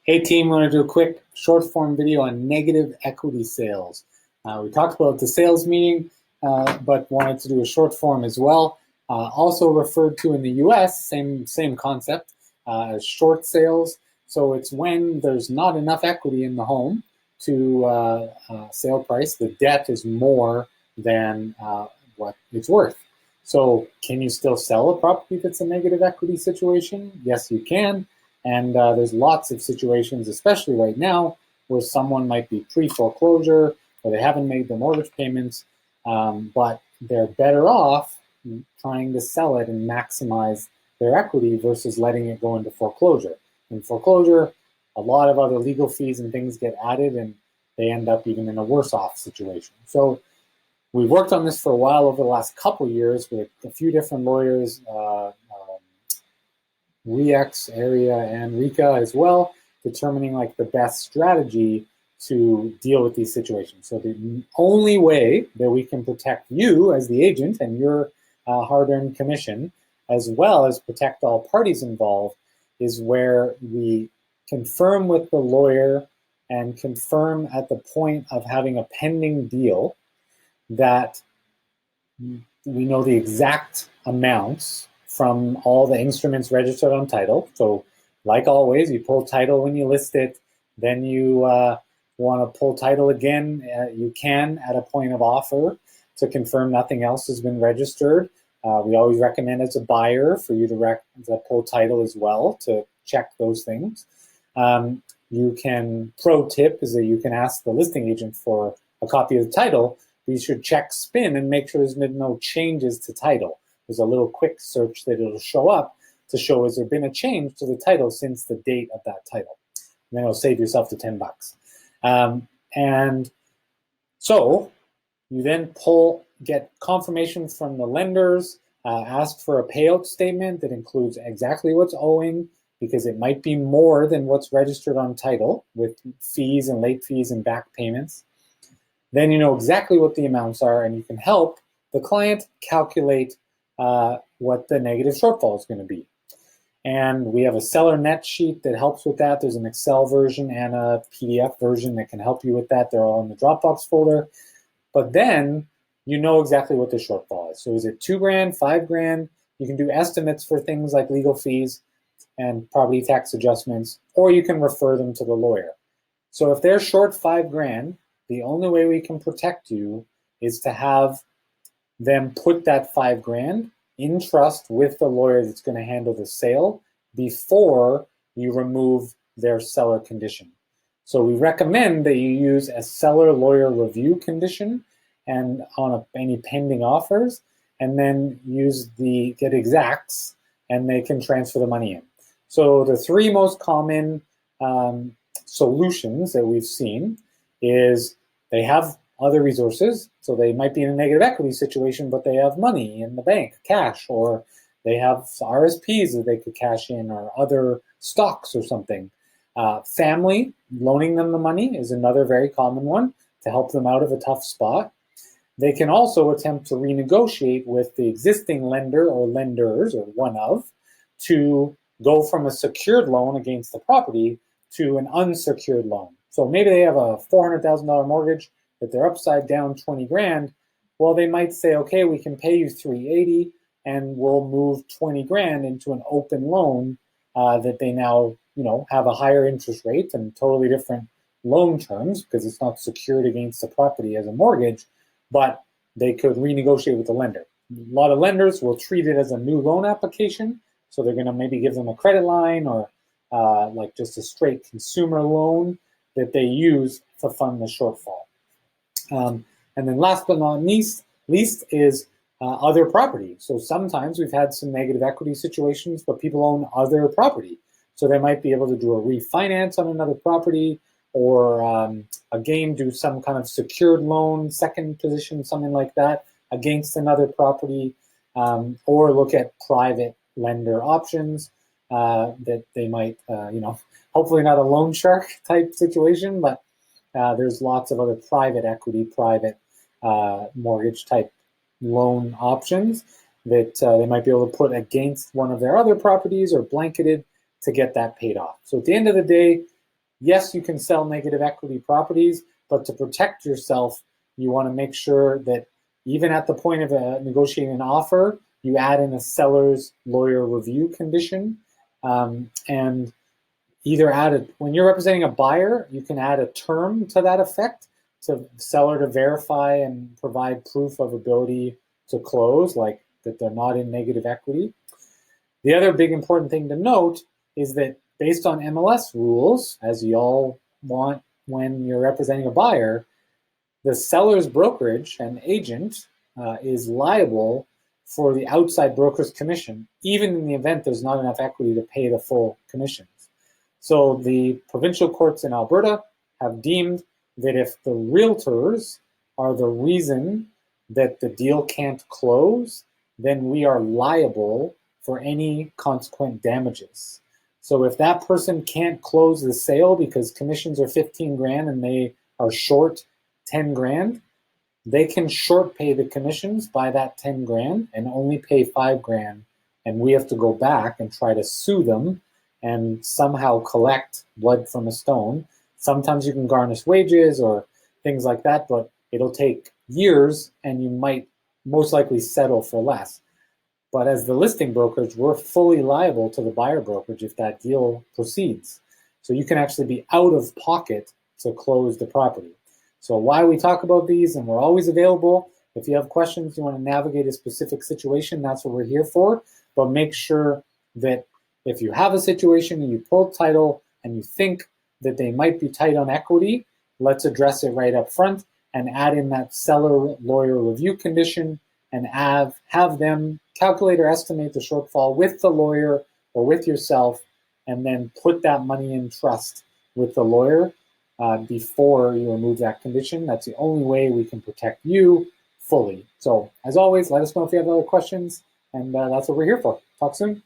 Hey team, I want to do a quick short form video on negative equity sales. We talked about the sales meeting, but wanted to do a short form as well. Also referred to in the US, same concept, as short sales. So it's when there's not enough equity in the home to sale price. The debt is more than what it's worth. So can you still sell a property that's a negative equity situation? Yes, you can. And there's lots of situations, especially right now, where someone might be pre-foreclosure or they haven't made their mortgage payments, but they're better off trying to sell it and maximize their equity versus letting it go into foreclosure. In foreclosure, a lot of other legal fees and things get added, and they end up even in a worse off situation. So we've worked on this for a while over the last couple of years with a few different lawyers, REX area and RECA as well, determining like the best strategy to deal with these situations. So the only way that we can protect you as the agent and your hard-earned commission, as well as protect all parties involved, is where we confirm with the lawyer and confirm at the point of having a pending deal that we know the exact amounts from all the instruments registered on title. So like always, you pull title when you list it, then you want to pull title again, you can at a point of offer to confirm nothing else has been registered. We always recommend as a buyer for you to pull title as well to check those things. You can, pro tip is that you can ask the listing agent for a copy of the title. You should check SPIN and make sure there's been no changes to title. There's a little quick search that it'll show up to show has there been a change to the title since the date of that title. And then it'll save yourself the $10. And so you then get confirmation from the lenders, ask for a payout statement that includes exactly what's owing, because it might be more than what's registered on title with fees and late fees and back payments. Then you know exactly what the amounts are, and you can help the client calculate what the negative shortfall is going to be. And we have a seller net sheet that helps with that. There's an Excel version and a PDF version that can help you with that. They're all in the Dropbox folder. But then you know exactly what the shortfall is. So is it $2,000, $5,000? You can do estimates for things like legal fees and property tax adjustments, or you can refer them to the lawyer. So if they're short $5,000, the only way we can protect you is to have them put that $5,000 in trust with the lawyer that's going to handle the sale before you remove their seller condition. So we recommend that you use a seller lawyer review condition and on any pending offers, and then get exacts, and they can transfer the money in. So the three most common solutions that we've seen is they have other resources, so they might be in a negative equity situation, but they have money in the bank, cash, or they have RSPs that they could cash in, or other stocks or something. Family loaning them the money is another very common one to help them out of a tough spot. They can also attempt to renegotiate with the existing lender or lenders, or one of, to go from a secured loan against the property to an unsecured loan. So maybe they have a $400,000 mortgage that they're upside down $20,000. Well, they might say, okay, we can pay you $380 and we'll move $20,000 into an open loan that they now, have a higher interest rate and totally different loan terms because it's not secured against the property as a mortgage, but they could renegotiate with the lender. A lot of lenders will treat it as a new loan application, so they're going to maybe give them a credit line or like just a straight consumer loan that they use to fund the shortfall. And then last but not least is other property. So sometimes we've had some negative equity situations, but people own other property. So they might be able to do a refinance on another property, or again, do some kind of secured loan, second position, something like that, against another property, or look at private lender options that they might, hopefully not a loan shark type situation, but there's lots of other private equity, private mortgage type loan options that they might be able to put against one of their other properties or blanketed to get that paid off. So at the end of the day, yes, you can sell negative equity properties, but to protect yourself, you want to make sure that even at the point of negotiating an offer, you add in a seller's lawyer review condition, and either when you're representing a buyer, you can add a term to that effect to the seller to verify and provide proof of ability to close, like that they're not in negative equity. The other big important thing to note is that based on MLS rules, as you all want when you're representing a buyer, the seller's brokerage and agent is liable for the outside broker's commission, even in the event there's not enough equity to pay the full commissions. So the provincial courts in Alberta have deemed that if the realtors are the reason that the deal can't close, then we are liable for any consequent damages. So if that person can't close the sale because commissions are 15 grand and they are short 10 grand, they can short pay the commissions by that 10 grand and only pay 5 grand. And we have to go back and try to sue them and somehow collect blood from a stone. Sometimes you can garnish wages or things like that, but it'll take years and you might most likely settle for less. But as the listing brokerage, we're fully liable to the buyer brokerage if that deal proceeds. So you can actually be out of pocket to close the property. So why we talk about these, and we're always available. If you have questions, you want to navigate a specific situation, that's what we're here for. But make sure that if you have a situation and you pull title and you think that they might be tight on equity, let's address it right up front and add in that seller lawyer review condition and have them calculate or estimate the shortfall with the lawyer or with yourself, and then put that money in trust with the lawyer before you remove that condition. That's the only way we can protect you fully. So as always, let us know if you have other questions, and that's what we're here for. Talk soon.